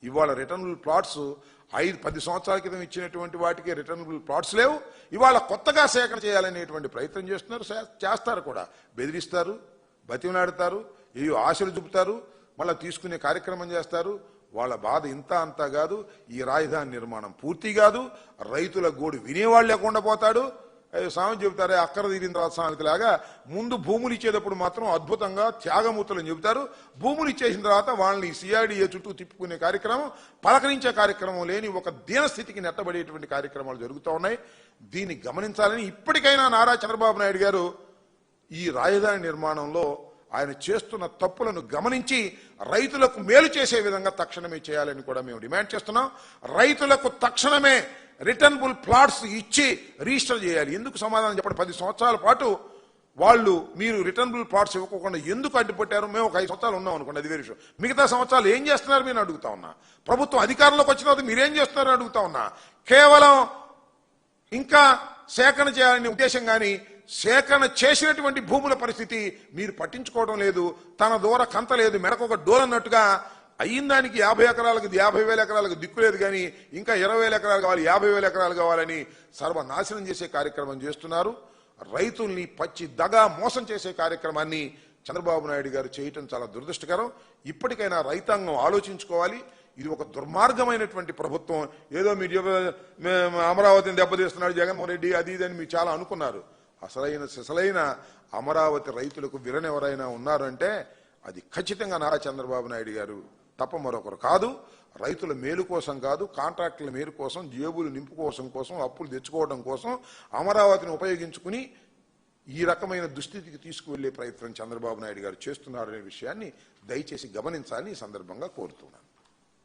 ఇవాళ returnable plots 5-10 సంవత్సరాల క్రితం ఇచ్చినటువంటి వాటికి రిటర్నబుల్ ప్లాట్స్ లేవు. ఇవాళ కొత్తగా సేకరణ చేయాలనేటువంటి ప్రయత్నం చేస్తున్నారు, చేస్తారు కూడా. బెదిరిస్తారు, బతిమలాడతారు, ఏయో ఆశలు చూపుతారు, మళ్ళీ తీసుకునే కార్యక్రమం చేస్తారు. వాళ్ళ బాధ ఇంత అంతా కాదు. ఈ రాజధాని నిర్మాణం పూర్తి కాదు. రైతుల గోడు వినేవాళ్ళు లేకుండా పోతాడు. సామెత చెబుతారే, అక్కర తీరిన తర్వాత సామెతలాగా ముందు భూములు ఇచ్చేటప్పుడు మాత్రం అద్భుతంగా త్యాగమూర్తులని చెబుతారు. భూములు ఇచ్చేసిన తర్వాత వాళ్ళని సిఆర్డీఏ చుట్టూ తిప్పుకునే కార్యక్రమం, పలకరించే కార్యక్రమం లేని ఒక దీనస్థితికి నెట్టబడేటువంటి కార్యక్రమాలు జరుగుతూ ఉన్నాయి. దీన్ని గమనించాలని ఇప్పటికైనా నారా చంద్రబాబు నాయుడు గారు ఈ రాజధాని నిర్మాణంలో ఆయన చేస్తున్న తప్పులను గమనించి రైతులకు మేలు చేసే విధంగా తక్షణమే చేయాలని కూడా మేము డిమాండ్ చేస్తున్నాం. రైతులకు తక్షణమే రిటర్నబుల్ ప్లాట్స్ ఇచ్చి రిజిస్టర్ చేయాలి. ఎందుకు సమాధానం చెప్పండి? 10 సంవత్సరాల పాటు వాళ్ళు మీరు రిటర్నబుల్ ప్లాట్స్ ఇవ్వకుండా ఎందుకు అడ్డుపట్టారు? మేము ఒక 5 సంవత్సరాలు ఉన్నాం అనుకోండి, అది వేరే విషయం. మిగతా సంవత్సరాలు ఏం చేస్తున్నారు మీరు అడుగుతా ఉన్నా. ప్రభుత్వం అధికారంలోకి వచ్చిన తర్వాత మీరేం చేస్తున్నారని అడుగుతా ఉన్నా. కేవలం ఇంకా సేకరణ చేయాలనే ఉద్దేశం కానీ సేకరణ చేసినటువంటి భూముల పరిస్థితి మీరు పట్టించుకోవడం లేదు. తన దూర కంత లేదు, మెడకు ఒక డోల్ అన్నట్టుగా అయిన దానికి 50 ఎకరాలకు 50,000 ఎకరాలకు దిక్కులేదు కానీ ఇంకా 20,000 ఎకరాలు కావాలి, 50,000 ఎకరాలు కావాలని సర్వనాశనం చేసే కార్యక్రమం చేస్తున్నారు. రైతుల్ని పచ్చి దగా మోసం చేసే కార్యక్రమాన్ని చంద్రబాబు నాయుడు గారు చేయటం చాలా దురదృష్టకరం. ఇప్పటికైనా రైతాంగం ఆలోచించుకోవాలి. ఇది ఒక దుర్మార్గమైనటువంటి ప్రభుత్వం. ఏదో మీరు అమరావతిని దెబ్బతీస్తున్నాడు జగన్మోహన్ రెడ్డి, అది ఇది అని మీరు చాలా అనుకున్నారు. అసలైన అమరావతి రైతులకు విలన్ ఎవరైనా ఉన్నారంటే అది ఖచ్చితంగా నారా చంద్రబాబు నాయుడు గారు తప్ప మరొకరు కాదు. రైతుల మేలు కోసం కాదు, కాంట్రాక్టుల మేలు కోసం, జేబులు నింపుకోవడం కోసం, అప్పులు తెచ్చుకోవడం కోసం అమరావతిని ఉపయోగించుకుని ఈ రకమైన దుస్థితికి తీసుకువెళ్లే ప్రయత్నం చంద్రబాబు నాయుడు గారు చేస్తున్నారనే విషయాన్ని దయచేసి గమనించాలని ఈ సందర్భంగా కోరుతున్నాను.